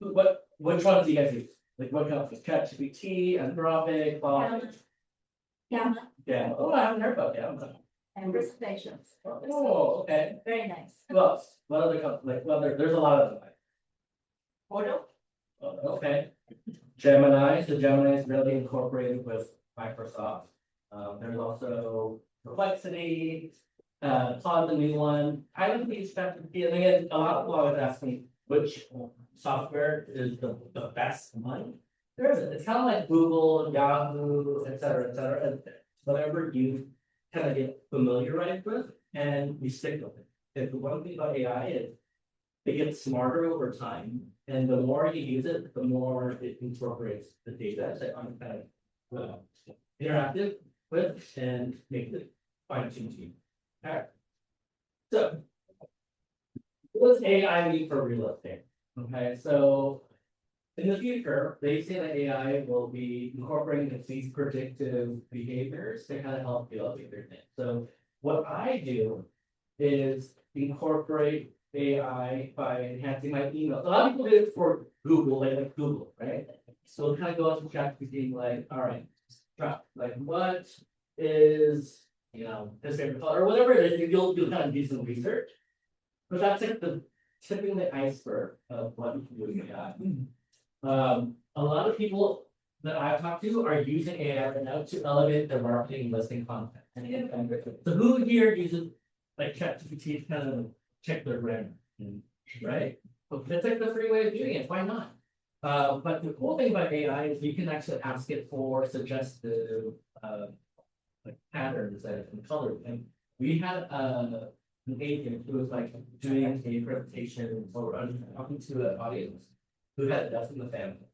which ones do you guys use? Like what kind of ChatGPT, Anthropic, Claude? Gamma Yeah, oh, I haven't heard about Gamma. and reservations. Oh, okay. Very nice. Well, what other like, well, there's a lot of them. Portal. Oh, okay. Gemini, so Gemini is really incorporated with Microsoft. There's also Perplexity, Claude, the new one. I don't think it's that, and again, a lot of people always ask me which software is the best one. It's kind of like Google, Yahoo, et cetera, and whatever you kind of get familiarized with and you stick with it. And the one thing about AI is it gets smarter over time, and the more you use it, the more it incorporates the data that I'm kind of interactive with and make it fine tuned to you. Alright. So what does AI mean for real estate? Okay, so in the future, they say that AI will be incorporating these predictive behaviors to kind of help you elevate their thing. So what I do is incorporate AI by enhancing my email. A lot of people do it for Google, like Google, right? So it kind of goes to ChatGPT, like, all right, like what is his favorite color or whatever it is, you'll kind of do some research. But that's like the tipping the iceberg of what you can do with AI. A lot of people that I've talked to are using AI right now to elevate their marketing listing content. So who here uses like ChatGPT to kind of check their grammar, right? That's like the free way of doing it. Why not? But the cool thing about AI is you can actually ask it for suggestive like patterns and colors. And we had an agent who was like doing a presentation or talking to an audience who had death in the family.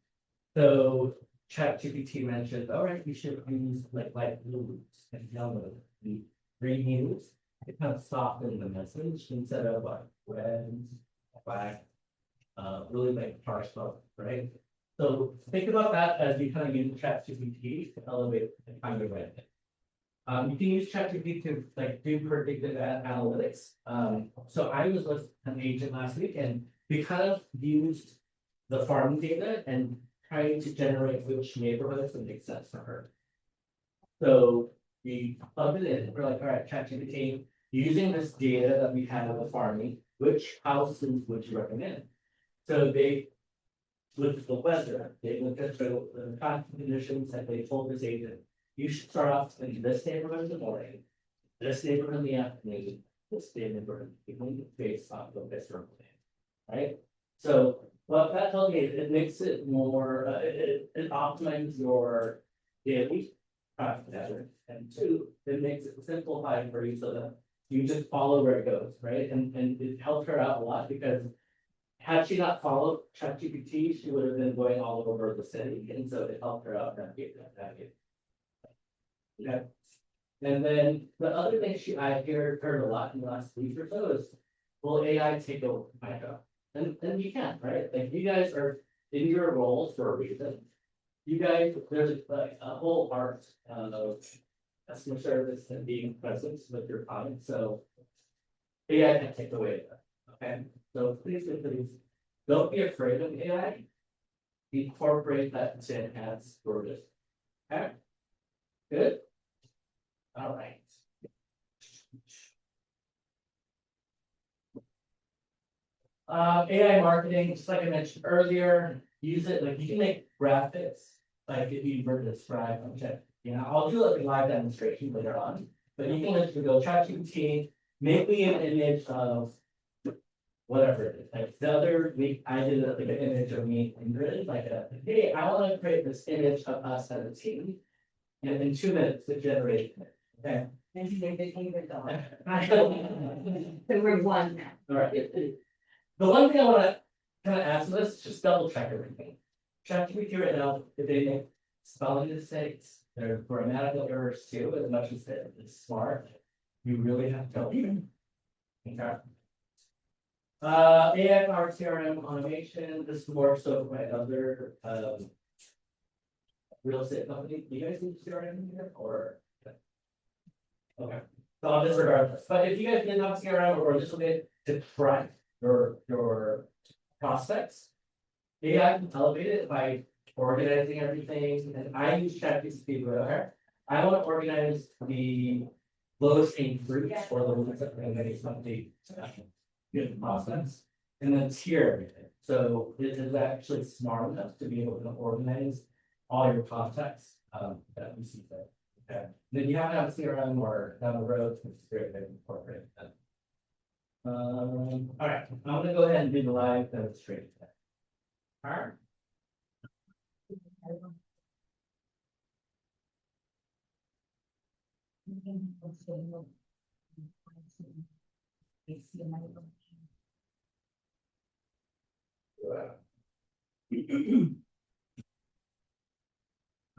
So ChatGPT mentioned, all right, you should use like light blues and yellow, the green hues. It kind of soften the message instead of like red, black, really like harsh color, right? So think about that as you kind of use ChatGPT to elevate the kind of writing. You can use ChatGPT to like do predictive analytics. So I was with an agent last week and we kind of used the farming data and trying to generate which neighborhoods would make sense for her. So we plugged it in. We're like, all right, ChatGPT, using this data that we have of the farming, which houses would you recommend? So they looked at the weather, they looked at the climate conditions, and they told this agent, you should start off in this neighborhood in the morning, this neighborhood in the afternoon, this neighborhood in the evening, based off of this plan, right? So what that tells me is it makes it more, it optimizes your daily traffic pattern, and two, it makes it simplified for you so that you just follow where it goes, right? And it helped her out a lot because had she not followed ChatGPT, she would have been going all over the city, and so it helped her out navigate that. Okay. And then the other thing I heard a lot in the last week or so is, will AI take over my job? And you can, right? Like you guys are in your roles for a reason. You guys, there's like a whole art of customer service and being present with your clients. So AI can take away that. Okay. So please don't be afraid of AI. Incorporate that to enhance your business. Okay. Good. All right. AI marketing, just like I mentioned earlier, use it like you can make graphics, like if you were to describe, I'll do like a live demonstration later on, but you can literally go ChatGPT, make me an image of whatever it is. Like the other week, I did like an image of me and Grid, like hey, I want to create this image of us as a team, and in 2 minutes it generated it. Okay. So we're one now. All right. The one thing I want to kind of ask this, just double check everything. ChatGPT right now, if they make spelling mistakes, there are grammatical errors too, as much as it's smart, you really have to tell them. Okay. AI powered CRM automation. This is more so my other real estate company. Do you guys use CRM here or? Okay. So I'll disregard this. But if you guys didn't have CRM or this will be to track your prospects, AI can elevate it by organizing everything, and I use ChatGPT with her. I want to organize the lowest hanging fruits or the ones that are going to something good process, and then tier everything. So it is actually smart enough to be able to organize all your contacts that we see there. Okay, then you have to have a CRM or down the road to integrate it, incorporate that. All right, I'm gonna go ahead and do the live demonstration. All right.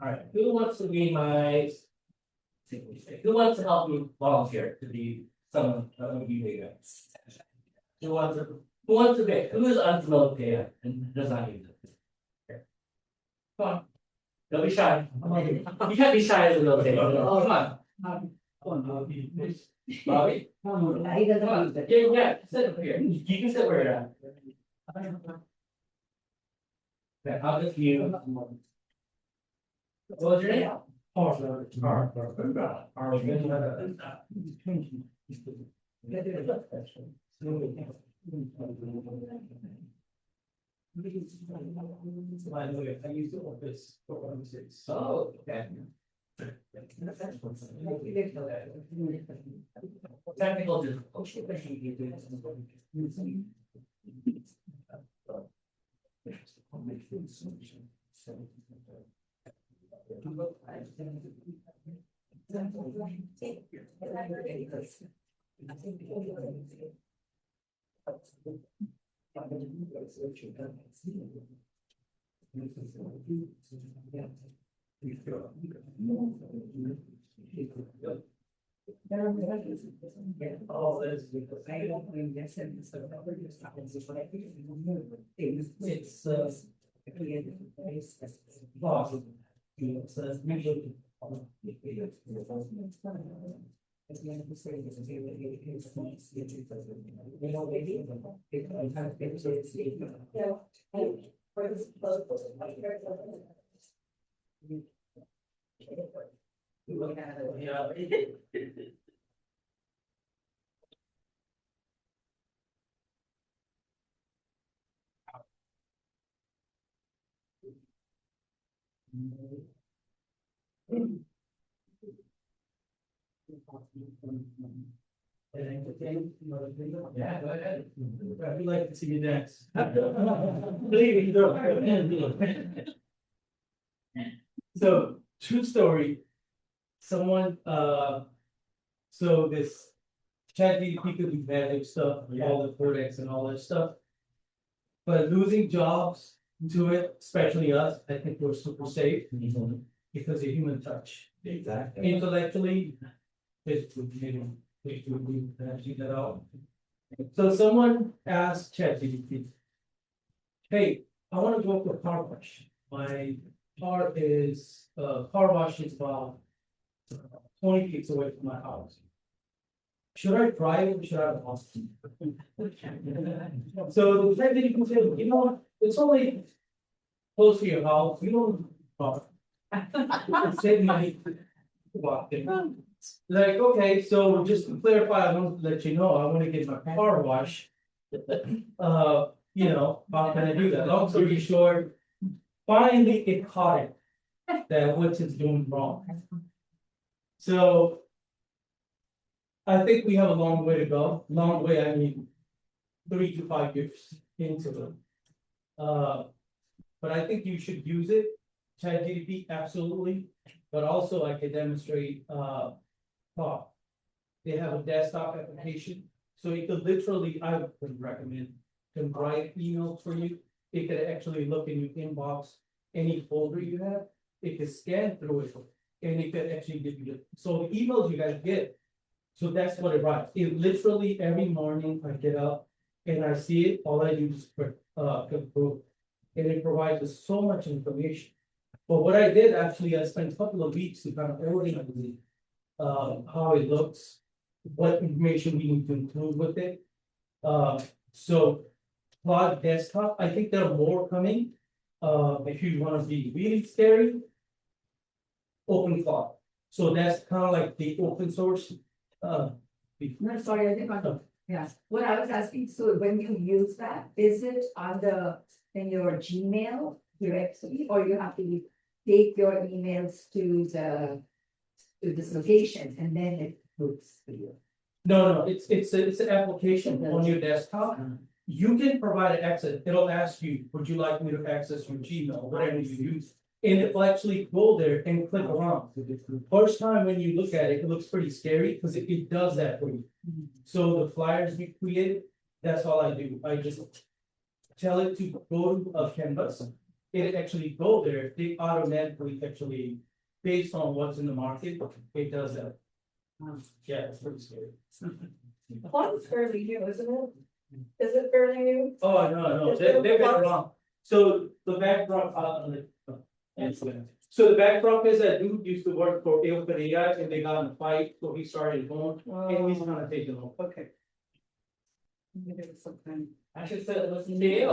All right, who wants to be my, who wants to help me volunteer to be someone of you guys? Who wants to be, who is unfamiliar with AI and does not use it? Here. Come on, don't be shy. You can't be shy as a real estate. Come on. Bobby? Come on, yeah, sit up here. You can sit where you're at. Okay, I'll just mute. What was your name? By the way, I used the office for 1 6. Oh, okay. Technical all this because I don't think that's it. It's possible. It's yeah, go ahead. I would like to see you dance. Please, so, true story. Someone, so this ChatGPT could be magic stuff, all the codecs and all that stuff. But losing jobs to it, especially us, I think we're super safe because of human touch. Exactly. Intellectually, physically, that all. So someone asked ChatGPT, hey, I want to go to a car wash. My car wash is about 20 feet away from my house. Should I drive or should I walk? So the ChatGPT said, you know what, it's only close to your house, you don't talk. Save money. Like, okay, so just to clarify, I want to let you know, I want to get my car washed. You know, how can I do that? Long story short, finally it caught it that what it's doing wrong. So I think we have a long way to go. Long way, I mean, 3 to 5 years into it. But I think you should use it. ChatGPT, absolutely, but also I could demonstrate Talk. They have a desktop application, so you could literally, I would recommend, can write emails for you. It could actually look in your inbox, any folder you have, it could scan through it, and it could actually give you, so the emails you guys get. So that's what it writes. It literally every morning I get up and I see it, all I do is approve. And it provides us so much information. But what I did actually, I spent a couple of weeks to kind of organize it. How it looks, what information we need to include with it. So Claude desktop, I think there are more coming. if you wanna be really scary. Open cloud, so that's kind of like the open source, No, sorry, I didn't. Yeah, what I was asking, so when you use that, is it in your Gmail directly, or you have to take your emails to this location and then it looks for you? no, it's an application on your desktop. You can provide access, it'll ask you, would you like me to access your Gmail, whatever you use? And it will actually go there and click around. First time when you look at it, it looks pretty scary, because it does that for you. So the flyers we create, that's all I do, I just tell it to go to a canvas. It actually go there, they automatically actually, based on what's in the market, it does that. Yeah, it's pretty scary. One's fairly new, isn't it? Is it fairly new? Oh, no, they've been wrong. So the backdrop, so the backdrop is that dude used to work for OpenAI and they got in a fight, so he started his own, and he's kind of taking over. Okay. Maybe it's something. I should say, listen to you.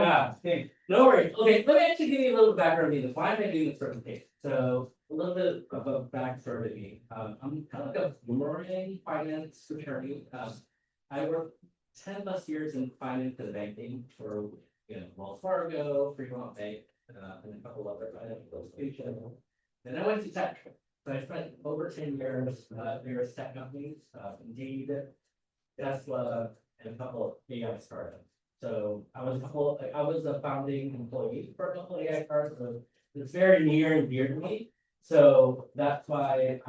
Yeah, thanks. No worries. Okay, let me actually give you a little background on this. Why am I doing this presentation? So a little bit of a backstory to me. I'm kind of like a boomerang finance attorney. I worked 10 plus years in finance and banking for Wells Fargo, Frequent Bank, and a couple other financial institutions. Then I went to tech. So I spent over 10 years various tech companies, Indeed, Tesla, and a couple of AI startups. So I was a founding employee for a couple of AI startups, so it's very near and dear to me. So that's why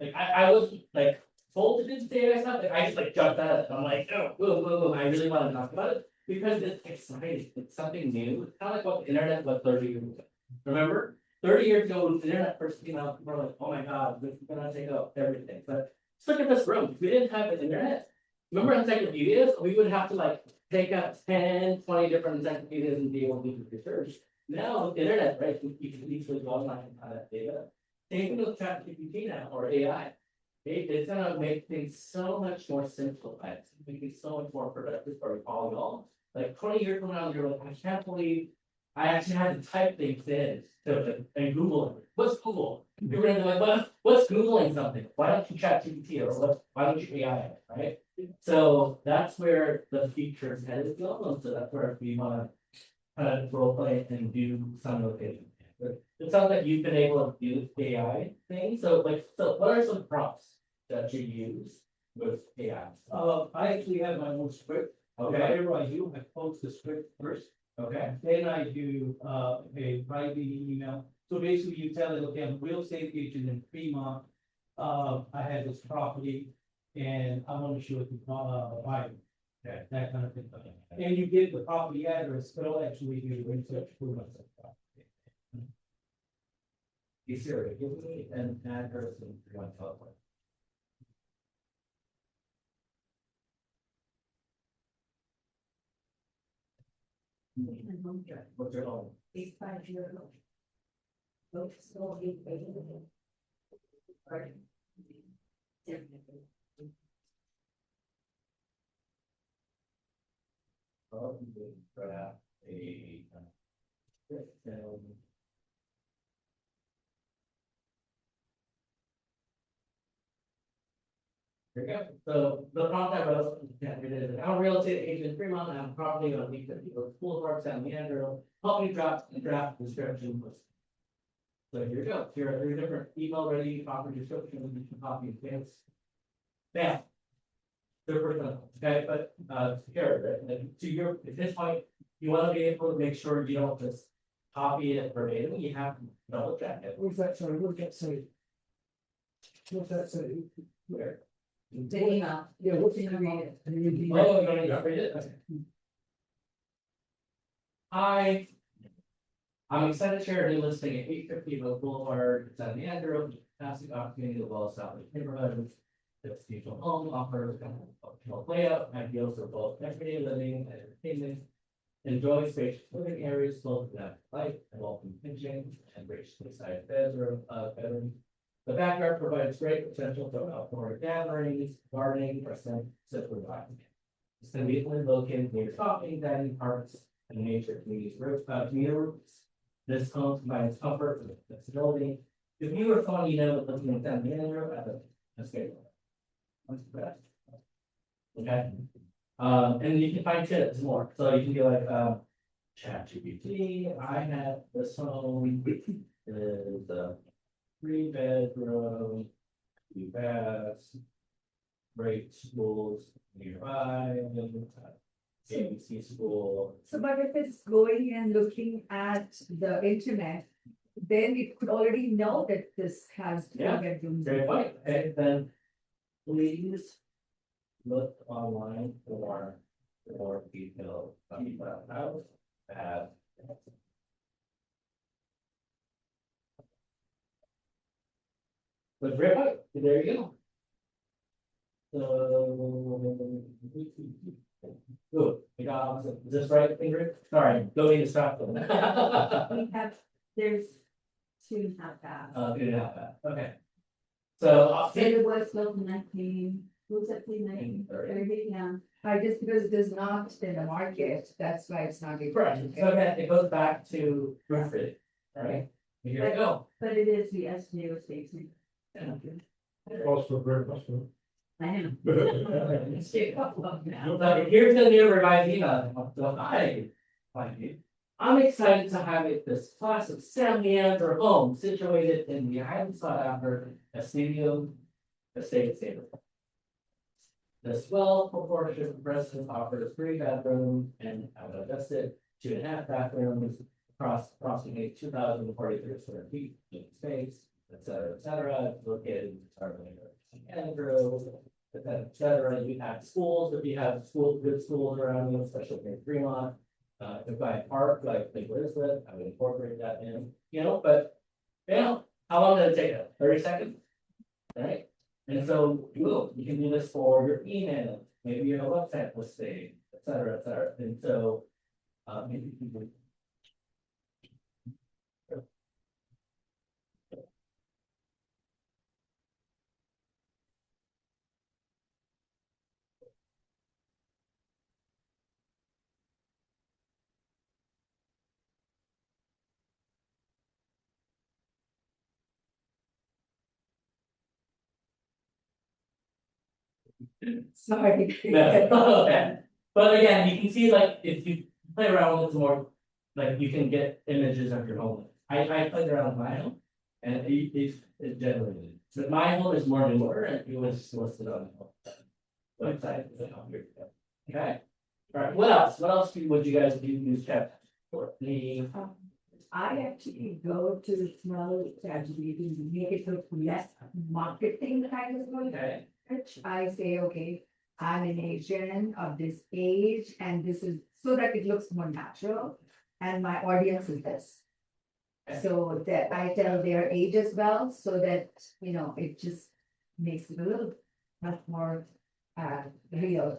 I was like told to do the AI stuff. Like, I just like jumped at it. I'm like, oh, boom, boom, boom. I really want to talk about it because it's exciting. It's something new. It's kind of like what the internet was 30 years ago. Remember? 30 years ago, when the internet first came out, people were like, oh my God, this is gonna take up everything. But just look at this room. If we didn't have the internet, remember encyclopedias? We would have to like take up 10, 20 different encyclopedias and be able to do research. Now with the internet, right, you can easily go online and find that data. Same thing with ChatGPT now or AI. It's gonna make things so much more simplified. It's gonna make it so much more productive for all y'all. Like 20 years from now, you're like, I can't believe I actually had to type things in and Google it. What's Google? You're gonna be like, what's Googling something? Why don't you chat GPT or why don't you AI it, right? So that's where the future is headed, so that's where we wanna kind of role play and do some of it. It sounds like you've been able to do AI things, so what are some prompts that you use with AI? I actually have my own script. Okay. Whatever I do, I post the script first. Okay. Then I do a private email. So basically you tell it, okay, I'm a real estate agent in Fremont. I have this property and I want to show it to buyer. Okay. That kind of thing. And you give the property address, it'll actually do research for myself. Be serious, give me an address and one telephone. What's your home? 850. Look, still 850. Right. Yeah. Grab a. Here we go. So the prompt I wrote, it is, I'm a real estate agent in Fremont, and I'm property on the School Park, San Leandro, help me draft description list. So here we go, here are 3 different email ready property descriptions, you can copy and paste. Bam. They're pretty good, okay, but here, right, at this point, you want to be able to make sure you don't just copy it verbatim, you have to double check it. What's that, sorry, what's that say? What's that say? Where? The email. Yeah, what's the email? Oh, you don't need to read it? Okay. I'm excited to share a new listing at 850 Oak Boulevard, San Leandro, fantastic opportunity to well-established neighborhood. This beautiful home offers functional layout, ideal for both everyday living and entertainment. Enjoy spacious living areas full of natural light and welcome kitchen and graciously sized bedroom. The backyard provides great potential for outdoor gatherings, gardening, or simple environment. It's conveniently located near shopping, dining, parks, and nature community roots. This home combines comfort with flexibility. If you or someone you know living in San Diego, that's great. Okay, and you can find tips more, so you can be like, ChatGPT, I have this home is a 3-bedroom, 2 baths, great schools nearby, ABC school. So, but if it's going and looking at the internet, then it could already know that this has three Yeah, bedrooms. Great point, okay, then please look online for more details about house. Have. But great point, there you go. So. Good, we got opposite. Is this right, Ingrid? Sorry, don't need to stop them. We have, there's 2.5 baths. 2.5 bath, okay. So, So it was built in 19, who's that, 1930, yeah. Just because it is not in the market, that's why it's not. correct, so again, it goes back to proofreading, right? Here we go. But it is the SGO statement. Also very possible. I am. So here's the new revised email. So I'm excited to have it this classic San Leandro home situated in the highly sought after Estadio Estate State. This well proportioned residence offers 3 bedrooms and I would adjust it 2.5 bathrooms across approximately 2,043 square feet of space, et cetera, et cetera. It's located in Andrew, et cetera. You have schools, if you have schools, good schools around you, especially in Fremont. If I park like Elizabeth, I would incorporate that in, but how long did it take? 30 seconds? All right. And so you can do this for your email, maybe your website listing, et cetera, et cetera. And so maybe you can. Sorry. Okay. But again, you can see like if you play around with more, like you can get images of your home. I played around with my home and it generated. But my home is more newer and it was listed on the website. Okay. All right. What else? What else would you guys use chat for? I actually go to small ChatGPT to make it look less marketing kind of work. Okay. Which I say, okay, I'm an Asian of this age, and this is so that it looks more natural, and my audience is this. Okay. So that I tell their age as well, so that it just makes it a little much more real.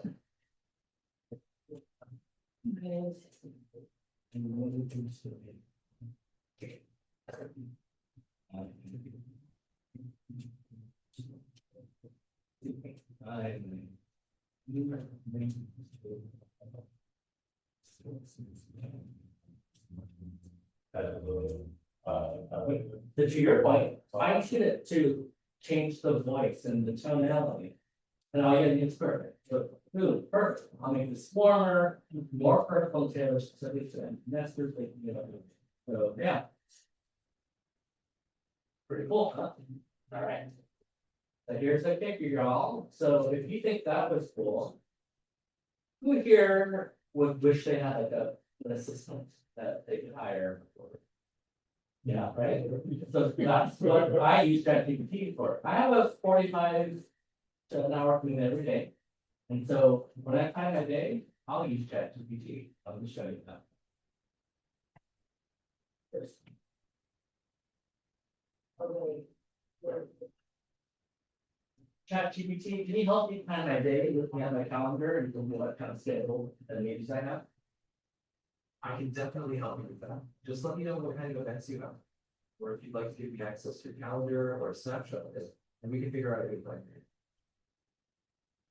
To your point, I want you to change the voice and the tonality. And I'll get it's perfect. So, boom, perfect. I'll make this warmer, more personal, tailored specific to investors. So yeah. Pretty cool, huh? All right. So here's a kicker, y'all. So if you think that was cool, who here would wish they had like an assistant that they could hire? Yeah, right. So that's what I use ChatGPT for. I have a 45 to an hour commute every day. And so when I plan my day, I'll use ChatGPT. I'll just show you that. First. ChatGPT, can you help me plan my day, looking at my calendar and tell me what kind of schedule and meetings I have? I can definitely help you with that. Just let me know what kind of events you have. Or if you'd like to give me access to your calendar or a snapshot of it, and we can figure out a good plan.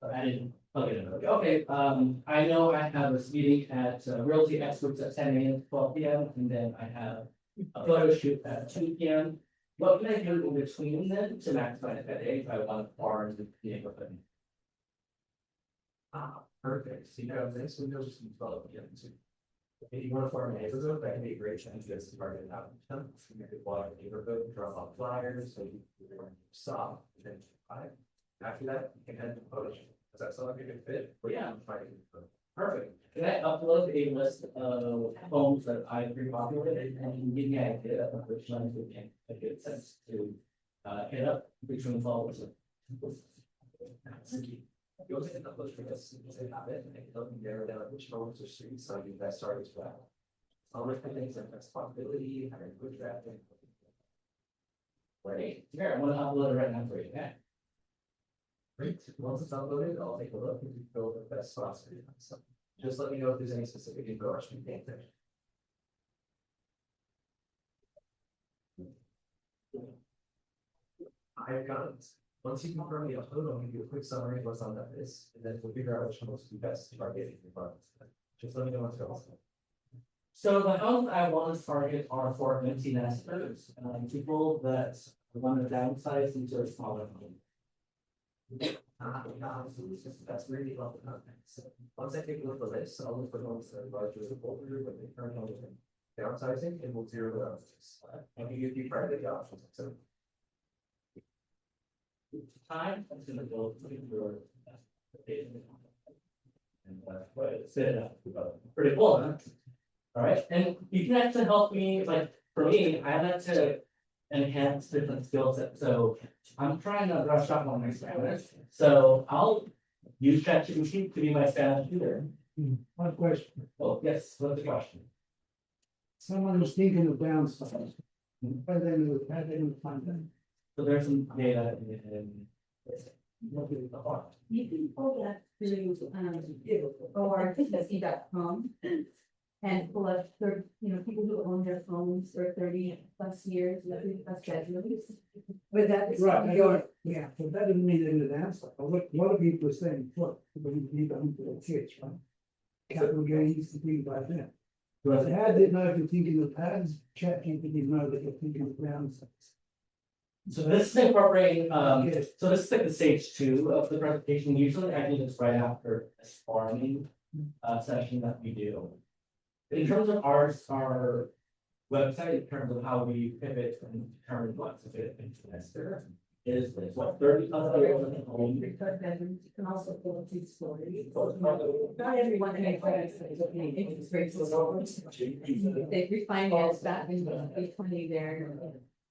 I didn't plug it in. Okay, I know I have this meeting at Realty Experts at 10 a.m. to 12 p.m. and then I have a photo shoot at 2 p.m. What can I do in between then to maximize that day if I want to farm the neighborhood? Perfect. So you have this window just in 12 p.m. too. If you want to form a neighborhood, that can be a great chance to get started out. You could water the neighborhood, drop off flyers, so you can stop, and then 5. After that, you can head to photo shoot. Does that sound like a good fit? But yeah, I'm trying to. Perfect. Can I upload a list of homes that I pre-populated and you can give me an idea of which ones would make a good sense to hit up between followers? You also can upload for this, you can have it, and it can help you narrow down which homes or streets so you best start as well. I'll look for things like responsibility, having good traffic. Great. Here, I'm gonna upload it right now for you. Okay. Great, once it's uploaded, I'll take a look and build the best spots for you. So just let me know if there's any specific info I should be paying attention. I've got it. Once you confirm the upload, I'll give you a quick summary of what's on that list, and then we'll figure out which ones will be best to target your funds. Just let me know what's going on. So the homes I want to target are for empty nesters, people that want to downsize into a smaller home. That's really helpful context. So once I take a look at the list, I'll look for homes that are larger than older, but they currently own downsizing, and we'll zero it out. I'll give you a few private options. So Time, I'm gonna go through your. And but it's pretty cool, huh? All right, and you can actually help me, like, for me, I like to enhance different skill sets, so I'm trying to brush up on my Spanish, so I'll use ChatGPT to be my Spanish tutor. One question, Oh, yes, what's the question? someone was thinking of downsizing. How they would find them? So there's some data in. You can pull that through, ortc.com. And pull up people who own their homes for 30+ years, 30+ bedrooms. But that's Right, your, yeah, but that doesn't mean they're in the downside. What are people saying, look, we need them for the kids, right? Capital gains, things like that. But how did know if you're thinking of pads, chat GPT know that you're thinking of downside? So this is incorporating, Yes. so this is like the stage 2 of the presentation. Usually I do this right after this farming session that we do. In terms of our website, in terms of how we pivot and determine what's a fit into nester, is what 30 bedrooms in a home. bedrooms, you can also pull a 2-story. Not everyone can make interest rates is low. They refinance that and be 20 there.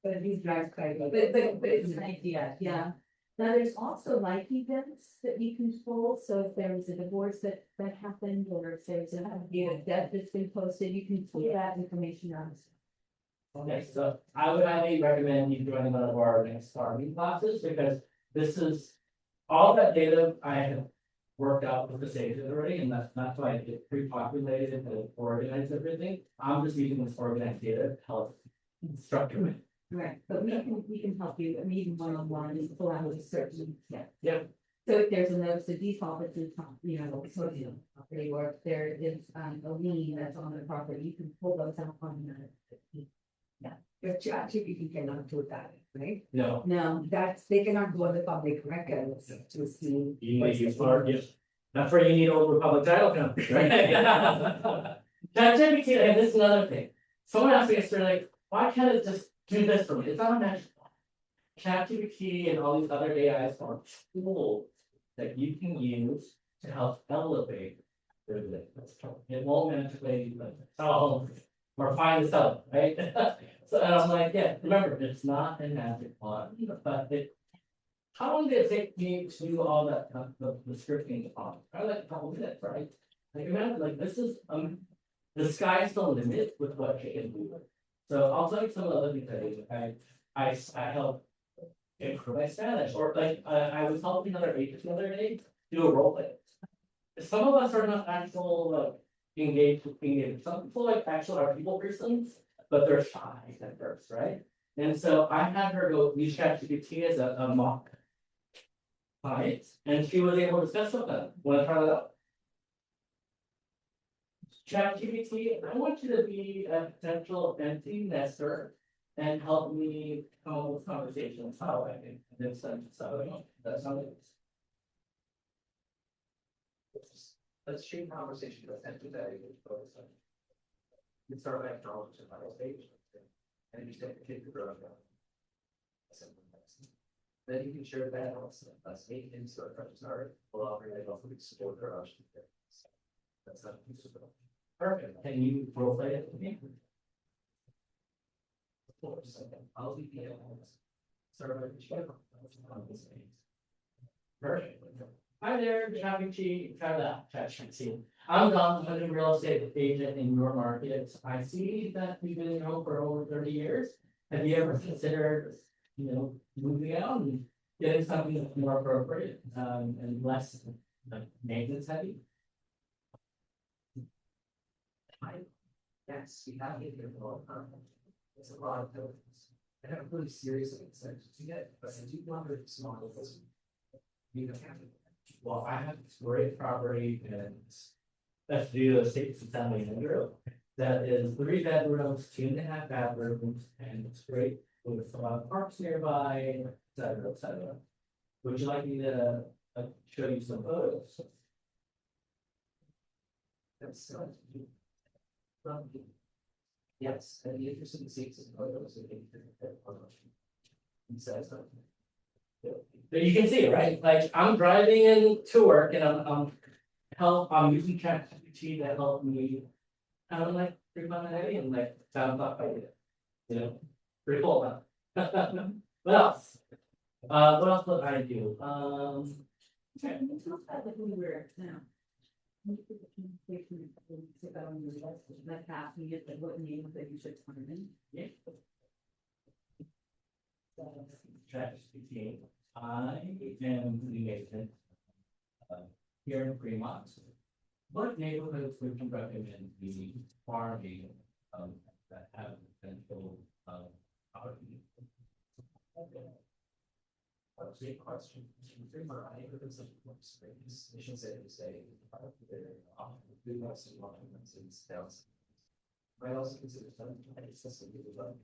But these drives crazy, but it's an idea, yeah. Now, there's also life events that you can pull, so if there was a divorce that happened, or if there's a death that's been posted, you can pull that information out. Okay, so I would highly recommend you joining one of our next farming classes, because this is all that data I have worked out with the stages already, and that's why I get pre-populated and organize everything. I'm just using this organized data to help structure it. Right, but we can help you, I mean, even one-on-one and pull out a certain, yeah. Yeah. So if there's a notice of default that's in, property, or if there is a lien that's on the property, you can pull those out on the. Yeah, but ChatGPT cannot do that, right? No. No, they cannot go on the public records to see. You need to use smart, yes. That's where you need over public title company, right? ChatGPT, and this is another thing. Someone asked me yesterday, like, why can't it just do this for me? It's not a magic. ChatGPT and all these other AIs are tools that you can use to help elevate your business. It won't magically solve or find the stuff, right? So and I'm like, yeah, remember, it's not a magic wand, but it. How long did it take me to do all that, the scripting on? Probably like a couple minutes, right? Like imagine, like this is the sky's the limit with what you can do. So I'll tell you some of the other things I do. I help improve my Spanish, or like I was helping another agent the other day do a role play. Some of us are not actual engaged. Some people like actually are people persons, but they're shy at first, right? And so I had her go use ChatGPT as a mock clients, and she was able to discuss with them. Want to try that out? ChatGPT, I want you to be a potential empty nester and help me come up with conversations. How I can, and then send it. So that's how it is. Let's shape conversation, let's end today, focus on. You start by acknowledging the final stage, and you say the kid could grow up. Then you can share that also, let's make him start from start, allow her to also explore her options. That's not useful. Perfect. Can you role play it with me? Of course, I'll be the. Start by Perfect. Hi there, ChatGPT. I'm Don, I'm a real estate agent in your market. I see that you've been in home for over 30 years. Have you ever considered, moving out and getting something that's more appropriate, and less like maintenance heavy? Yes, we have it here for a long time. It's a lot of buildings. I have really serious incentives to get, but I do want to small business. You don't have it. Well, I have this great property and that's due to the state of San Leandro. That is 3 bedrooms, 2.5 bathrooms, and it's great with a lot of parks nearby, et cetera, et cetera. Would you like me to show you some photos? That's yes, I'd be interested in seeing some photos of it. He says that. But you can see it, right? Like I'm driving in to work and I'm using ChatGPT to help me kind of like bring my day and like sound up idea. Pretty cool, huh? What else? What else would I do? Okay, let's talk about like when we were now. Like asking it, like what name that you should turn in. Yeah. ChatGPT. I am the agent here in Fremont. What neighborhoods would you recommend me farming that have potential poverty? That's a great question. They should say, we have some documents in sales. Might also consider some accessibility as well.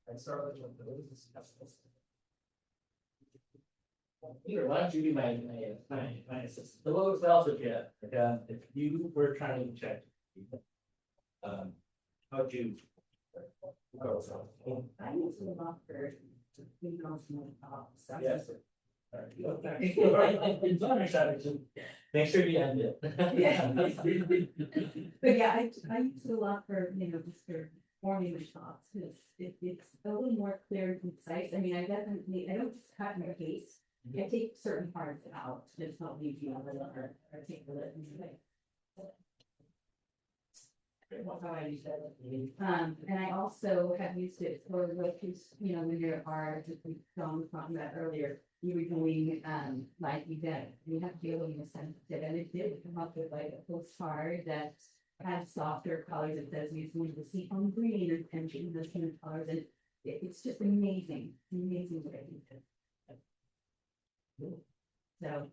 And start with those. Peter, why don't you be my assistant? The lowest else would get, if you were trying to check. How'd you? I use a lot for, Yes. Make sure you end it. Yeah. But yeah, I use it a lot for, just for formula shots, because it's a little more clear and concise. I mean, I don't just cut and paste. I take certain parts out, just not leave you on the other, or take the lit and like. That's how I use it. And I also have used it for what is, when there are, as we John was talking about earlier, you were doing, like event, you have to be able to sense it, and it did come up with like a postcard that had softer colors. It says use the sea on green and change the skin colors, and it's just amazing what I use it. So,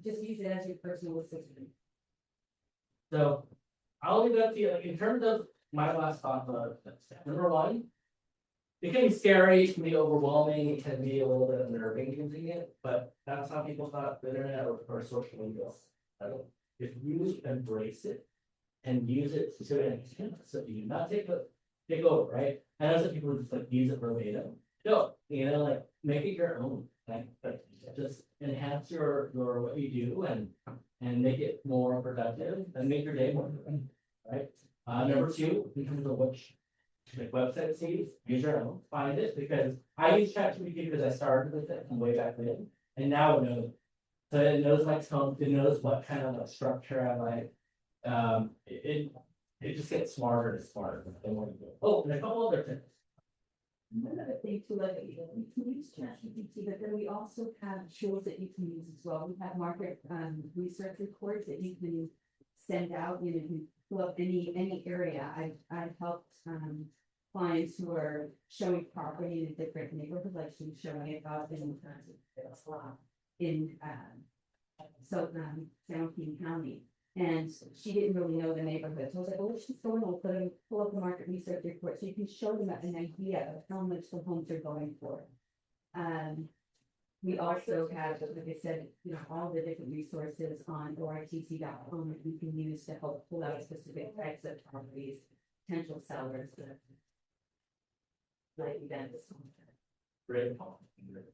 just use it as your personal assistant. So I'll leave that to you. Like, in terms of my last thought, number one, it can be scary, it can be overwhelming, it can be a little bit unnerving using it, but that's how people thought the internet or social media. If you embrace it and use it to an extent, so you not take over, right? I know some people just like use it verbatim. No, like make it your own. Like just enhance your what you do and make it more productive and make your day more productive, right? Number two, in terms of which like website sees, use your own, find it, because I use ChatGPT because I started with it from way back then, and now it knows. So it knows my tone, it knows what kind of like structure I like. It just gets smarter and smarter the more you do. Oh, and a couple other things. Another thing too, like, you can use ChatGPT, but then we also have tools that you can use as well. We have market research reports that you can send out, you can pull up any area. I've helped clients who are showing property in a different neighborhood, like she's showing it up in terms of it's a lot. in, San Joaquin County. And she didn't really know the neighborhood, so I was like, oh, she's going to pull up the market research report, so you can show them an idea of how much the homes are going for. We also have, like I said, all the different resources on ORTC.com that you can use to help pull out specific types of properties, potential sellers. Like events. Great.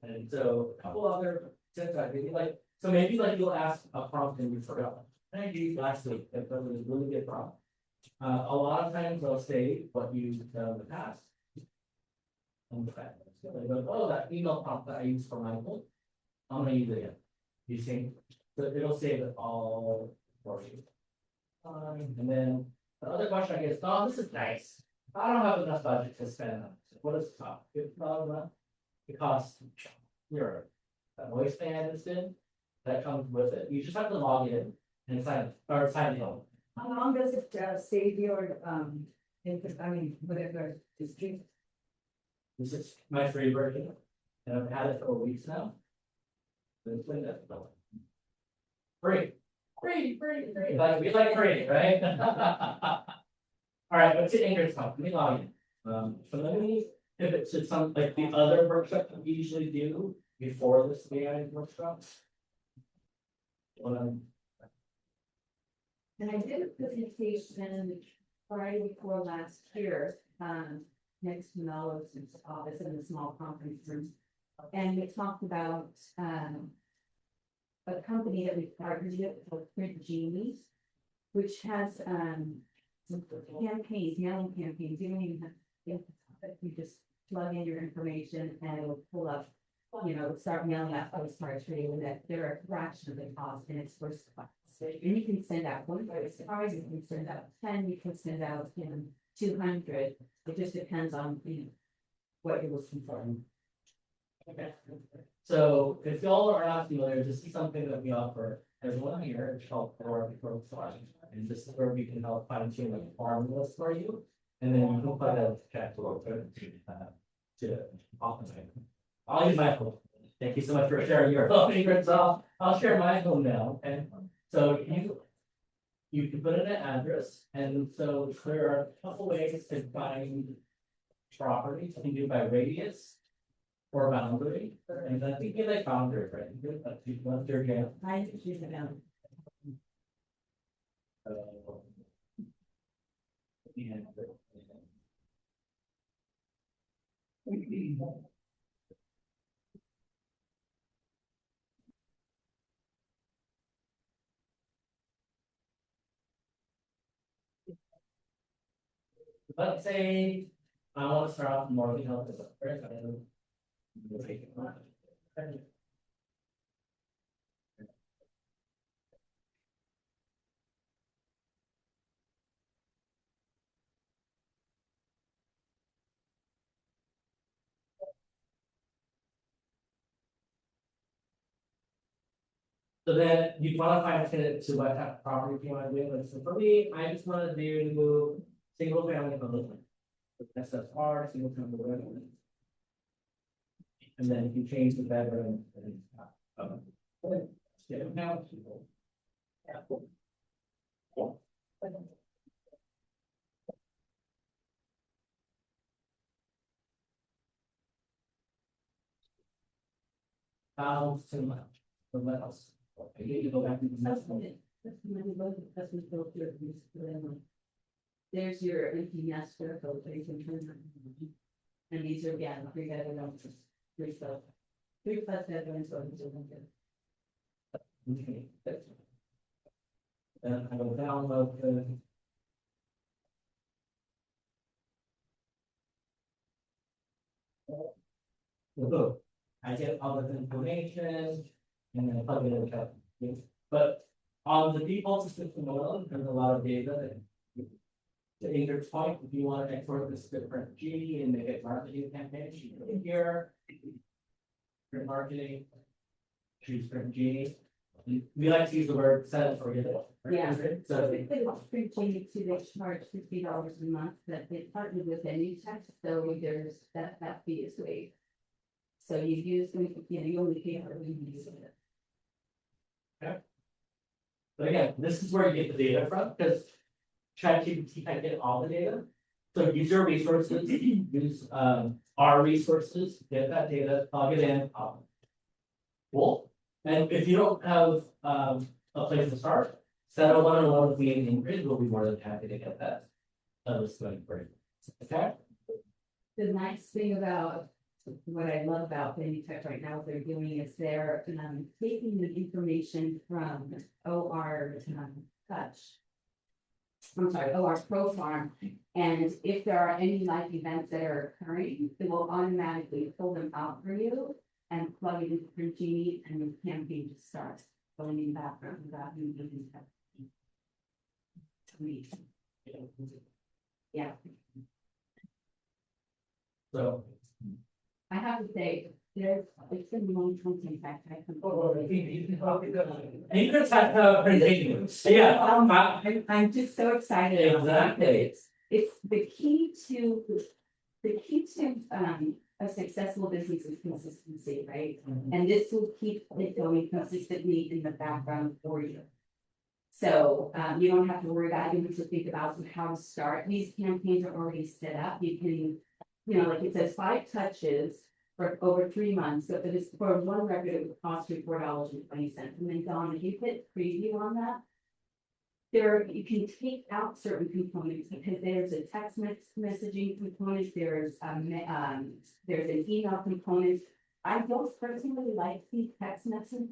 And so a couple other tips I maybe like, so maybe like you'll ask a prompt and you forgot. And I used last week, if it was a really good prompt. A lot of times they'll say what you've done in the past. And so they go, oh, that email prompt that I used for Michael, I'm gonna use it again. You see, so it'll save it all for you. And then the other question I get is, oh, this is nice. I don't have enough budget to spend on it. What does it cost? $50 a month? It costs your voice fan is in, that comes with it. You just have to log in and sign in. How long does it save your, whatever district? This is my free version, and I've had it for weeks now. It's been that free. Like we like free, right? All right, what's your Ingrid's talk? Let me log in. So let me pivot to some like the other workshop that we usually do before this AI workshop. And I did a presentation Friday before last year, next to Mello's office in the small conference room. And we talked about, a company that we partnered with called Print Genies, which has, campaigns, mailing campaigns. You don't even have, you just plug in your information and it'll pull up, start mailing out postcards for you, and that they're a fraction of the cost and it's first class. And you can send out one postcard, you can send out 10, you can send out 200. It just depends on what you're looking for. Okay. So if y'all are not familiar, this is something that we offer everyone here. It's called Republic. And this is where we can help fine tune the formulas for you. And then you can put a chat to optimize. I'll use my phone. Thank you so much for sharing your phone favorites. I'll share my phone now. Okay. So you can put in an address, and so there are a couple ways to find properties. You can do by radius or boundary, and I think you like boundary, right? You want your jam. I choose it out. Let's say I want to start off more than help first. So then you want to fine tune it to what type of property you want to do. Like, so for me, I just want to do single family home. SFR, single family living. And then if you change the bedroom. Now. Too much. What else? I need to go back to the There's your empty nester filtration. And these are again, 3 bedrooms, 3 plus bedrooms, so it's Okay. And I will download the. Look, I get all this information and then plug it in the calculator. But on the default system alone, there's a lot of data that. To Ingrid's point, if you want to export this to different G and make it marketing campaigns, you go here. Print marketing. Choose print G. We like to use the word set it forget it. Yeah. So they charge $50 a month, that they partnered with any text, so there's that fee is waived. So you use, you only pay for when you use it. But again, this is where you get the data from, because ChatGPT can't get all the data. So use your resources, use our resources, get that data, plug it in. Cool. And if you don't have a place to start, set a one-on-one with me and Ingrid, we'll be more than happy to get that. This going for you. Okay? The nice thing about what I love about Tech right now, what they're doing is they're taking the information from OR Touch. I'm sorry, OR Pro Farm, and if there are any live events that are occurring, it will automatically pull them out for you and plug it into your Genie, and your campaign just starts going in the background without you even touching. Yeah. So. I have to say, it's been a long time since I've had some. Ingrid's had yeah. I'm just so excited. Exactly. It's the key to a successful business is consistency, right? And this will keep it going consistently in the background for you. So you don't have to worry about, you need to think about how to start. These campaigns are already set up. You can, like it says 5 touches for over 3 months. So for one record, it would cost you $4.20. And then Dawn, if you hit preview on that, you can take out certain components because there's a text messaging component, there's an email component. I don't personally like the text messaging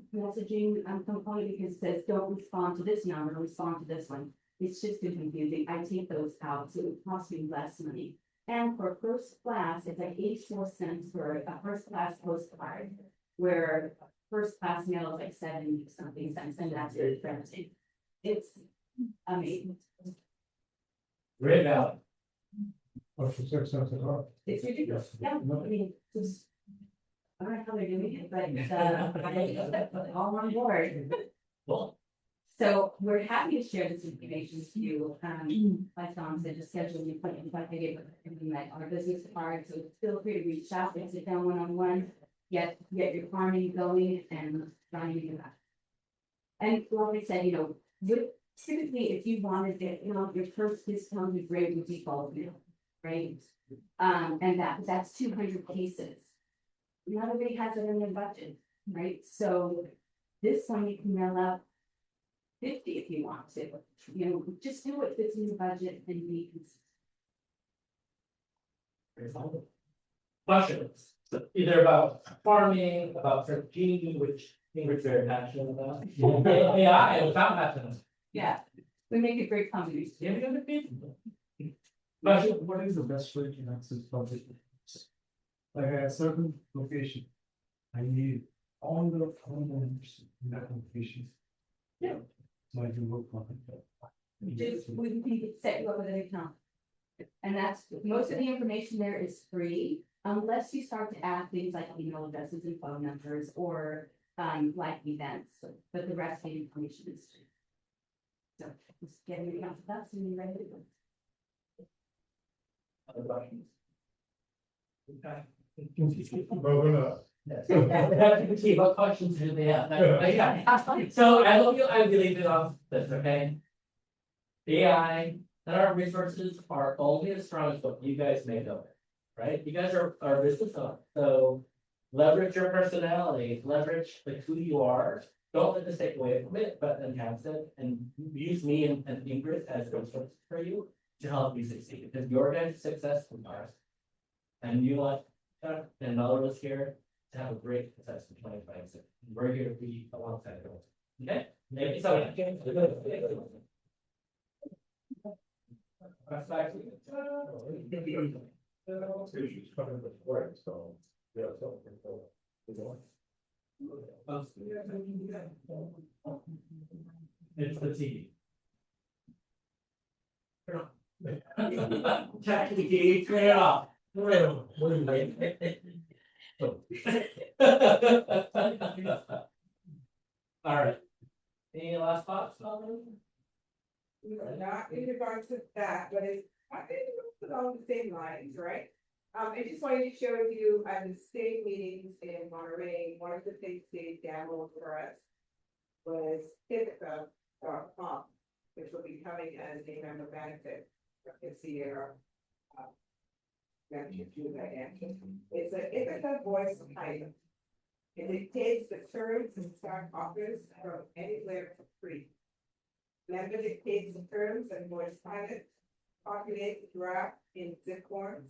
component because it says don't respond to this number, respond to this one. It's just too confusing. I take those out, so it would cost me less money. And for first class, it's like 84 cents for a first class postcard, where first class mail is like 70 something cents, and that's it. It's amazing. Great value. It's ridiculous. Yeah, I mean, just, I don't know how they're doing it, but I'm all on board. Cool. So we're happy to share this information with you. Like Tom said, just schedule the appointment like I gave everything like our business card. So feel free to reach out and sit down one-on-one, get your farming going and running it back. And like I said, typically if you wanted to, your first discounted rate would be bulk mail, right? And that's 200 pieces. Not everybody has it in their budget, right? So this one you can mail out 50 if you want to, just do what fits in your budget and be consistent. Questions, either about farming, about Genie, which Ingrid's very passionate about. AI, without passionate. Yeah, we make a great combination. Yeah, we gotta be. What is the best way to access public? Like at a certain location, I need all the homeowners in that location. Yeah. So I can work on it. We can set you up with an account. And that's, most of the information there is free, unless you start to add things like email addresses and phone numbers or live events, but the rest of the information is free. So just get your account with us and you're ready to go. Other questions? Okay. Yes. What questions do they have? Yeah. So I hope I really did off this, okay? AI and our resources are only as strong as what you guys make of it, right? You guys are business owners, so leverage your personality, leverage like who you are. Don't let this take away from it, but enhance it and use me and Ingrid as resources for you to help you succeed. Because your guys' success is ours. And you want and all of us here to have a great success in 2026. We're here to be alongside you. Okay? Thank you so much. It's the TV. Technically, turn it off. All right. Any last thoughts? Not in regards to that, but I think it's along the same lines, right? I just wanted to share with you, at the state meetings in Monterey, one of the things they demoed for us was Ithaca.com, which will be coming as a member benefit this year. Membership to that end. It's an Ithaca voice item. And it takes the terms and stock offers from anywhere for free. Member dictates the terms and voice pilot, populate the draft in zip forms.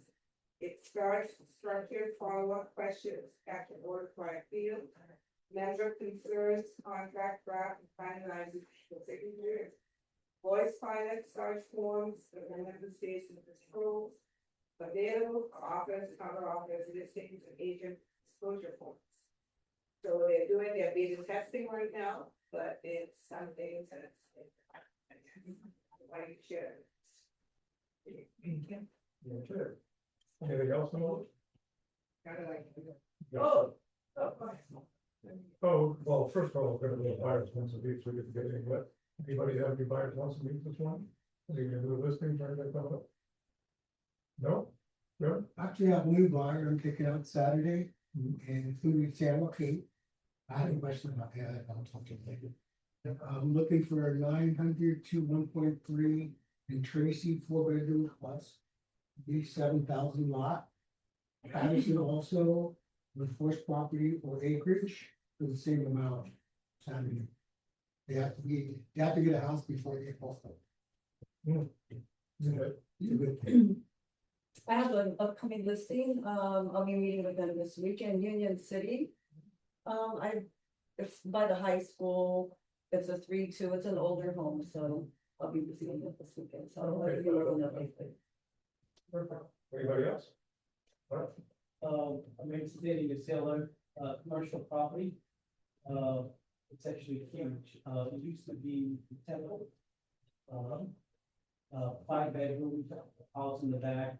It starts structured follow-up questions after order by field. Member concerns, contract draft, and finalizes the signature. Voice pilot starts forms, the member station controls. Available for office, cover office, listings, and agent disclosure forms. So they're beta testing right now, but it's something that's. Why you share? Yeah, sure. Anything else, Noel? Kind of like. No. Oh. Oh, well, first of all, we're gonna be buyers once a week, so we get to get any, but anybody have any buyers once a week this one? Are you gonna do a listing, try that up? No? Good? Actually, I have a new buyer I'm taking out Saturday, and it's gonna be San Joaquin. I had a question about that, I'll talk to you later. I'm looking for a 900 to 1.3 in Tracy, 4-bedroom plus. Be 7,000 lot. Addison also with forced property or acreage for the same amount. Saturday. They have to get a house before they get both. Okay. I have an upcoming listing, I'll be meeting with them this weekend, Union City. It's by the high school, it's a 3-2, it's an older home, so I'll be visiting it this weekend, so I'll let you know when Anybody else? All right. I'm interested in the seller, commercial property. It's actually huge, it used to be Temple. 5 bedroom house in the back.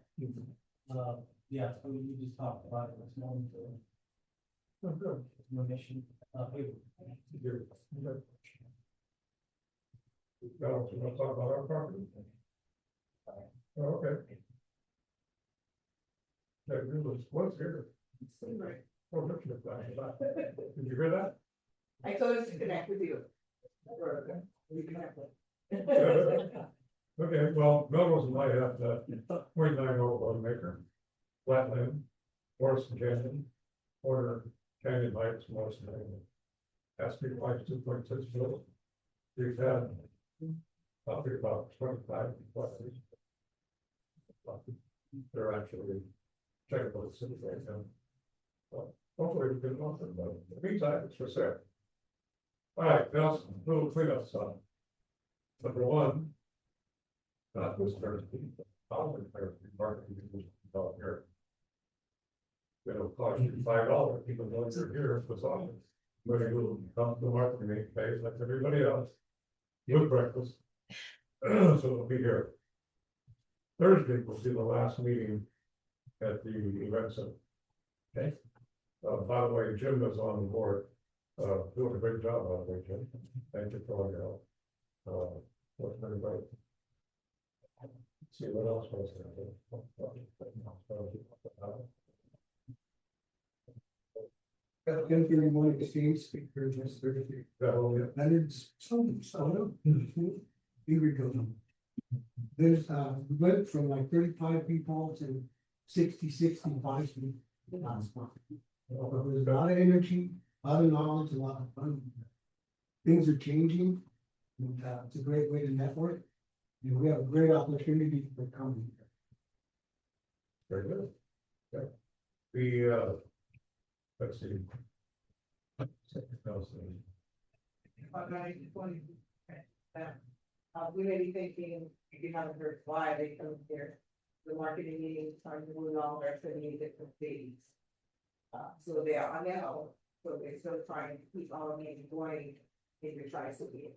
Yeah, so we just talked about it this morning. Oh, good. No mission. You're- you're- Now, you wanna talk about our property? Oh, okay. That was here. Oh, look at that. Did you hear that? I told us to connect with you. Okay, well, Melrose might have that 0.90 acre. Flatland, Morrison Canyon, Porter Canyon Heights, Morrison Canyon. Asking like 2.6 million. We've had. I'll think about 25 properties. They're actually checking with the city right now. Well, hopefully we can offer them, but in the meantime, it's for sale. All right, now, little cleanup stuff. Number one. Not this Thursday, following Thursday, marketing is out here. It'll cost you $5, even though you're here for something. But it will come to the marketing phase like everybody else. Good breakfast. So it'll be here. Thursday will be the last meeting at the event center. Okay. By the way, Jim is on the board, doing a great job out there, Jim. Thank you for all your help. What's everybody? See what else was Got every one of the state speakers this Thursday. there? Leonard's Soto. Here we go. There's we went from like 35 people to 65 people. Last month. There's a lot of energy, a lot of knowledge, a lot of fun. Things are changing. And it's a great way to network. And we have a great opportunity for coming. Very good. Okay. The, let's see. We may be thinking, if you haven't heard why they come here, the marketing meetings are moving on, they're sending different things. So they are now, so they're still trying to keep all of these going, if you're trying to be.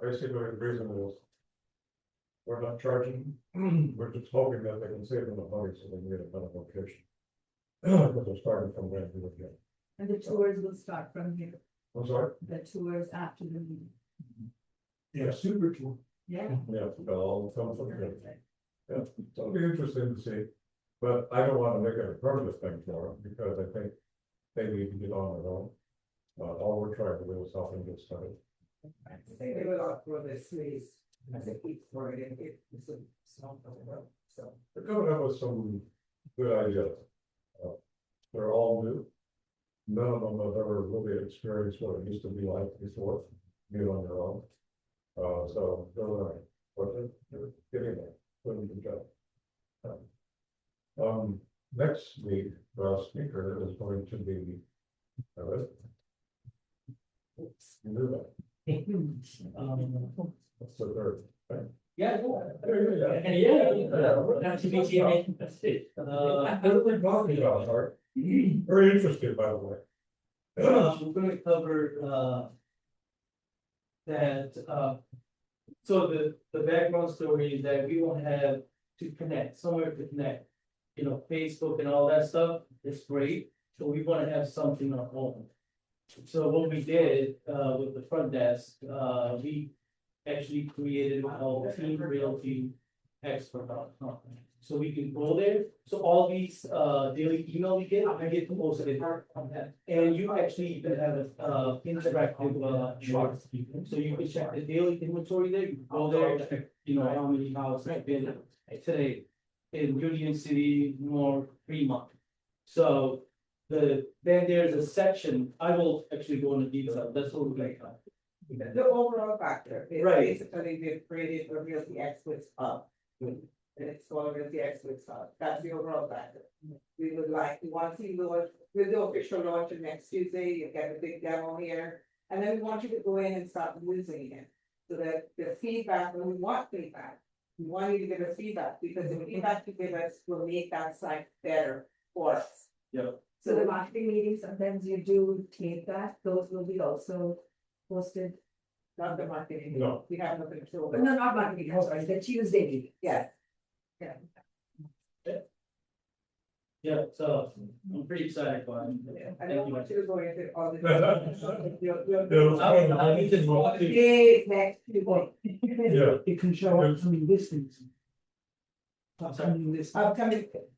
Basically, the reason is we're not charging, we're just hoping that they can save them the money so they can get a better location. But they're starting from where we would get. And the tours will start from here, I'm sorry? the tours after the meeting. Yeah, super cool. Yeah. Yeah, they'll all come from here. Yeah, so it'll be interesting to see, but I don't want to make it a permanent thing for them because I think they need to get on their own. All we're trying to do is help them get started. I think they will outgrow this place as it keeps growing, it's a small, so. They're coming up with some good ideas. They're all new. None of them have ever really experienced what it used to be like before, being on their own. So they're learning, but they're getting there, doing a good job. Next week, the speaker is going to be. You knew that. That's the third, right? Yeah. We're talking about, Art. Very interested, by the way. We're gonna cover, that, so the background story is that we won't have to connect, somewhere to connect. You know, Facebook and all that stuff is great, so we wanna have something on our own. So what we did, with the front desk, we actually created our team realty expert.com. So we can go there, so all these, daily email we get posted in. And you actually even have a, interactive, chart. So you can check the daily inventory there, you can go there, check, you know, how many houses have been today in Union City, more Fremont. So then there's a section, I will actually go into detail, that's what we're gonna cover. The overall factor is Right. basically we've created a realty experts hub. And it's called realty experts hub, that's the overall factor. We would like, we want to see launch, we'll do official launch next Tuesday, you get a big demo here. And then we want you to go in and start using it, so that the feedback, when we want feedback. We want you to give us feedback, because the feedback you give us will make that site better for us. So the marketing meetings, sometimes you do tape that, those will be also posted. Not the marketing. No. We have no control. No, not marketing, I'm sorry, the Tuesday meeting. Yeah. Yeah, so I'm pretty excited about it. I don't want you to go into all the. I just want to. Big next to Yeah. It can show upcoming listings. I'm sorry. Upcoming listings.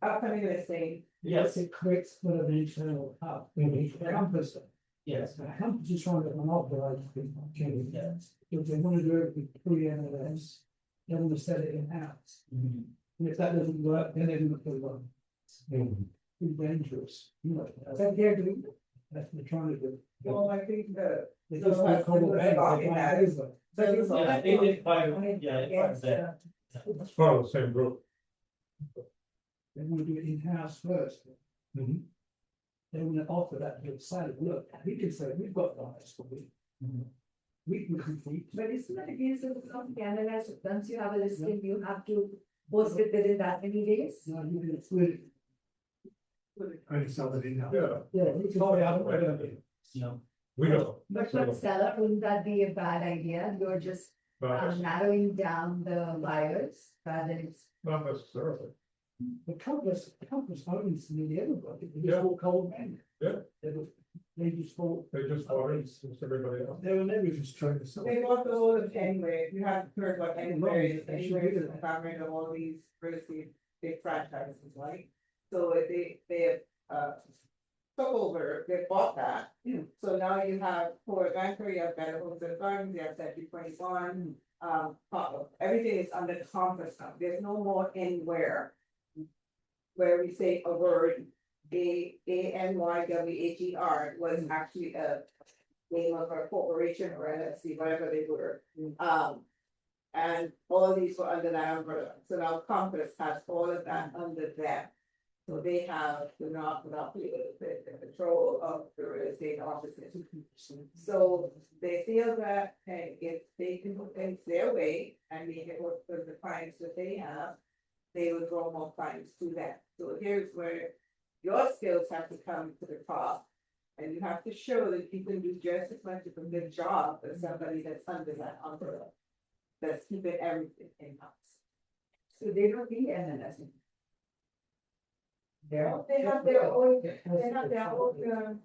upcoming listing. Yes, It clicks for the internal hub. Compass. yes, Compass is trying to monopolize people. yes. If they want to do it with pre-MLS, they want to set it in-house. Mhm. And if that doesn't work, then they're gonna put it on. It's dangerous, you know, But they're doing, that's what they're trying to do. Well, I think They So just that's call the it bank, thought they in buy that. it over. But it's Yeah, they did quite, yeah, quite yes, that. It's part of the same group. They want to do it in-house first. Mhm. They want to offer that to the site, look, we can say, we've got guys for you. We can compete. but isn't that against the Canada, once you have a listing, you have to post it within that many days? Now you can split it. I need somebody now. Yeah, you can. Oh, yeah. No. We don't. But for seller, wouldn't that be a bad idea? You're just narrowing down the buyers, rather than it's. Not necessarily. The compass owns nearly everybody, they Yeah. just all cold men. Yeah. They just thought, They just bought it since everybody else. they were never just trying to sell. They want the whole of anyway, you have heard what anyway, They should anyway do is that. the conglomerate of all these real estate big franchises, right? So they took over, they bought that. Yeah. So now you have for Vancouver, you have Better Homes and Gardens, you have Century 21, everything is under Compass now, there's no more anywhere. Where we say a word, ANYWHER was actually a name of a corporation or LLC, whatever they were. And all these were under that umbrella, so now Compass has all of that under them. So they have the the control of the real estate offices. So they feel that, hey, if they can put things their way and make it work for the clients that they have, they will draw more clients to that. So here's where your skills have to come to the top. And you have to show that you can do just as much of a good job as somebody that's under that umbrella. That's keeping everything in-house. So they don't need MLS. They have their own,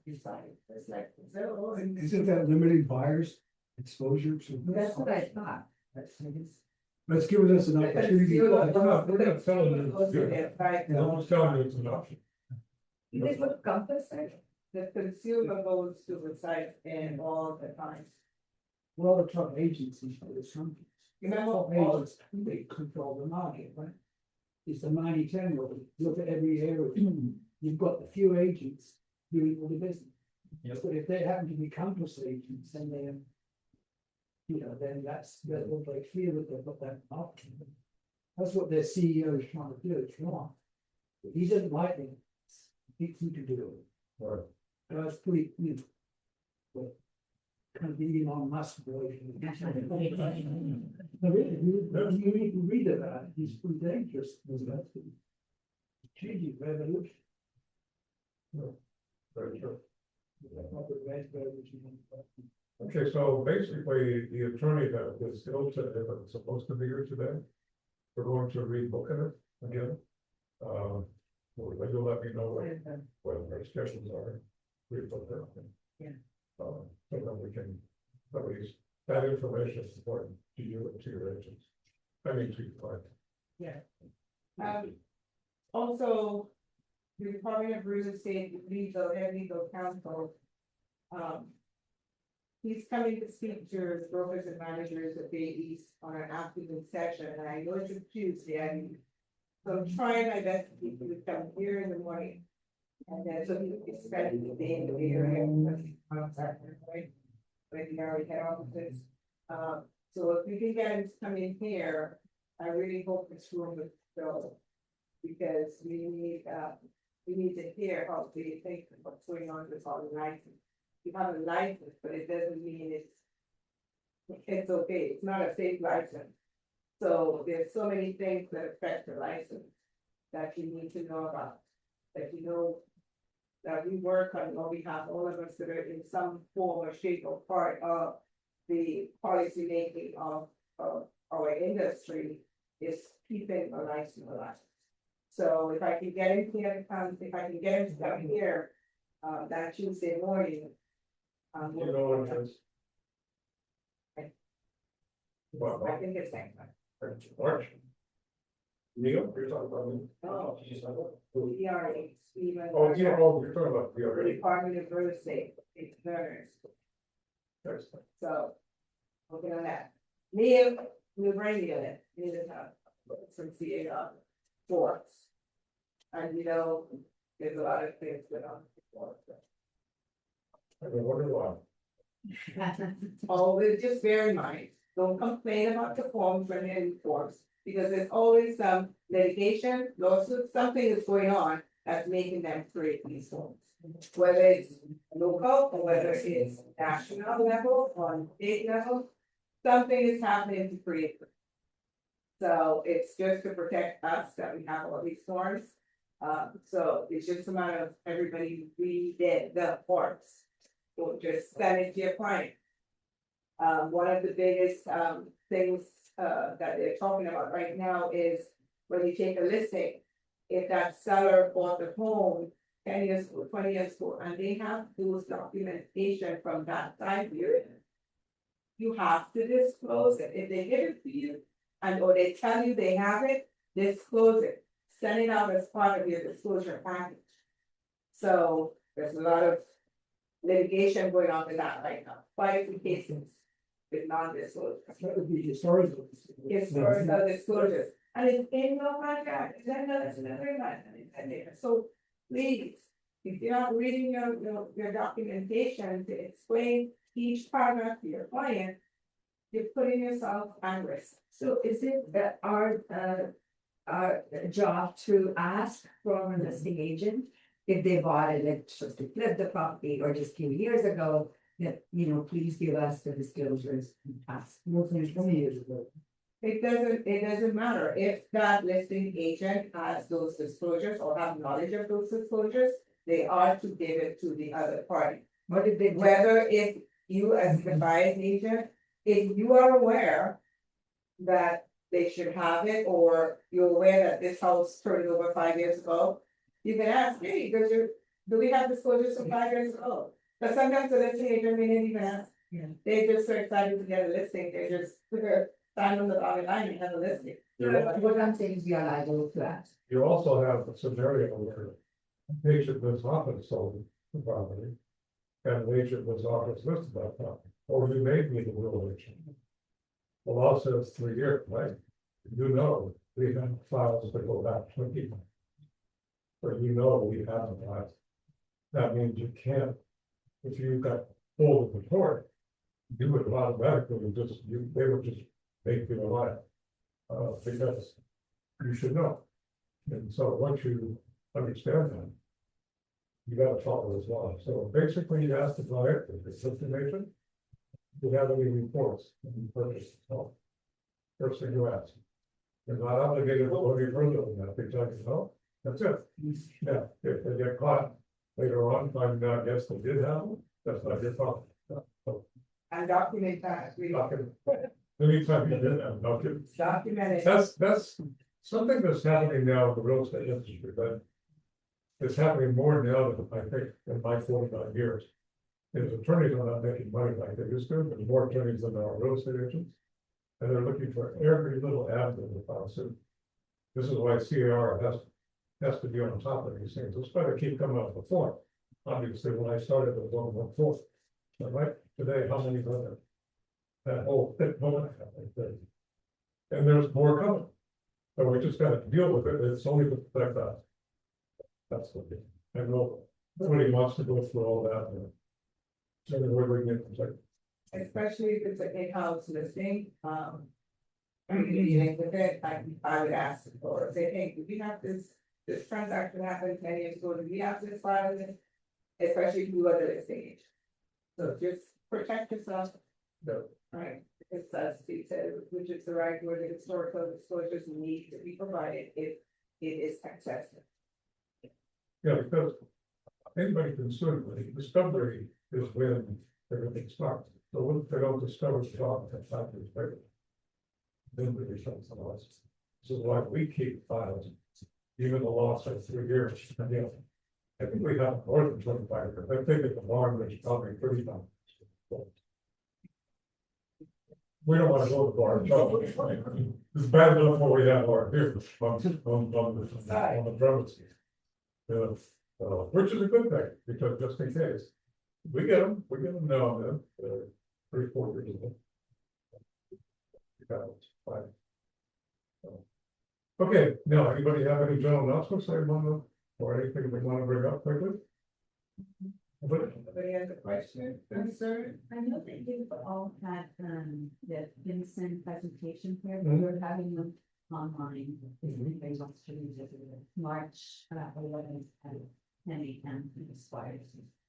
design, it's like their own. Isn't that limiting buyers exposure to? That's what I thought. Let's give us an opportunity. We're not telling you. Right. No one's telling you it's an option. They put compass there. the consumer goes to the site and all the time. Well, the top agencies for this country. Remember Top all- agents, they control the market, right? It's the 90-10 rule. Look at every area. You've got a few agents doing all the business. Yep. But if they happen to be campus agents, then they, then that's what they feel that they've got that market. That's what their CEO is trying to do. It's wrong. If he doesn't like it, he thinks he can do it. Right. That's pretty, but kind of the Elon Musk version. Really, you need to read about it. He's pretty dangerous. Changing revolution. Very true. Robert Raspberry, which is- Okay, so basically, the attorney that was ill today, that was supposed to be here today. We're going to relook at it again. Well, you'll let me know what our schedules are. Relook at it. Yeah. So that we can, at least, that information is important to you and to your agents. I mean, to your client. Also, the Department of Real Estate legal counsel. He's coming to speak to brokers and managers at Bay East on an afternoon session, and I know it's a Tuesday, so I'm trying my best to keep you come here in the morning. And then so you can spend the day in the area, right? But you already head offices. So if we can get him to come in here, I really hope this room will fill. Because we need to hear how they think what's going on with all the license. You have a license, but it doesn't mean it's okay, it's not a safe license. So there's so many things that affect the license that you need to know about. That that we work on behalf, all of us that are in some form or shape or part of the policy making of our industry is keeping a license alive. So if I can get him here, if I can get him to come here, that Tuesday morning. You know what it is? Well, I think it's next time. March. Neil, you're talking about me? Oh. DRA, Stephen. Oh, yeah, you're talking about the The already. Department of Real Estate, it's learners, There's so. Working on that. Neil, we'll bring you in, Neil is from CAR, Forbes. And there's a lot of things going on. I wonder why. Always just bear in mind, don't complain about the forms when they're in forms, because there's always some litigation, lawsuit, something is going on that's making them create these forms. Whether it's local or whether it's national level or state level, something is happening to create them. So it's just to protect us that we have all these forms. So it's just a matter of everybody read the forms. Or just send it to your client. One of the biggest things that they're talking about right now is when you take a listing, if that seller bought the home 10 years ago, 20 years ago, and they have those documentation from that time period, you have to disclose it. If they give it to you or they tell you they have it, disclose it. Send it out as part of your disclosure package. So there's a lot of litigation going on with that right now, quite a few cases with non-disclosure. That would be historical. Historical disclosures, and it's in your contract, it's another line. So please, if you're not reading your documentation to explain each paragraph to your client, you're putting yourself at risk. So is it that our job to ask from a listing agent if they bought it, like just to flip the property or just a few years ago, that, please give us the disclosures and ask. More than 20 years ago. It doesn't matter if that listing agent has those disclosures or have knowledge of those disclosures, they are to give it to the other party. What did they do? Whether if you as the buyer's agent, if you are aware that they should have it, or you're aware that this house turned over 5 years ago, you can ask, hey, do we have disclosures from 5 years ago? But sometimes the listing agent may not even ask. Yeah. They're just so excited to get a listing, they just sign on the dotted line and have a listing. What I'm saying is we are liable to ask. You also have a scenario where a patient lives off and sold, the property. And the agent was offered list of that property, or you may be the real agent. The law says 3 years, right? You know, we have files that go back 20 years. But you know, we have a file. That means you can't, if you got full of the court, you would automatically just, they would just make you a liar. Because you should know. And so once you understand that, you gotta follow this law. So basically, you ask the buyer, if it's information, do you have any reports when you purchase the home? First thing you ask. You're not obligated to go any further than that, they tell you no, that's it. Now, if they get caught later on, finding out, yes, they did have them, that's not your fault. And document that, we Anytime you did have, document it. that's something that's happening now in the real estate industry, but it's happening more now than I think in my 45 years. Is attorneys are not making money like they used to, there's more attorneys than there are real estate agents. And they're looking for every little avenue to file suit. This is why CAR has to be on top of these things, it's better keep coming up before. Obviously, when I started, it was 114. But right today, how many are there? That whole thick moment. And there's more coming. So we just gotta deal with it, it's only to protect us. That's what it is. I know nobody wants to go through all that. So then where we get protected. Especially if it's an in-house listing, dealing with it, I would ask, or say, hey, do we have this transaction happened 10 years ago, do we have this file? Especially if you are the listing agent. So just protect yourself. No. Right, because that's, Steve said, which is the right word, the historical disclosures need to be provided if it is accessible. Yeah, because anybody can sue, but discovery is when everything starts. So when they don't discover the problem, that's not the better. Then we become someone else. This is why we keep files, even the law says 3 years. And, you know, I think we have more than 25 years. I think at the bar, there's probably 30 times. We don't want to go to the bar. It's bad enough what we have our here on the premises. Which is a good thing, because just in case, we get them now and then, 3-4 years ago. Fine. Okay, now, anybody have any general announcements they want to, or anything they want to bring up quickly? Anybody has a question, concern? I know that you've all had, the Vincent presentation here, but Mhm. we're having them online. If anybody wants to revisit it, March 11th at 10 a.m. in the Squires.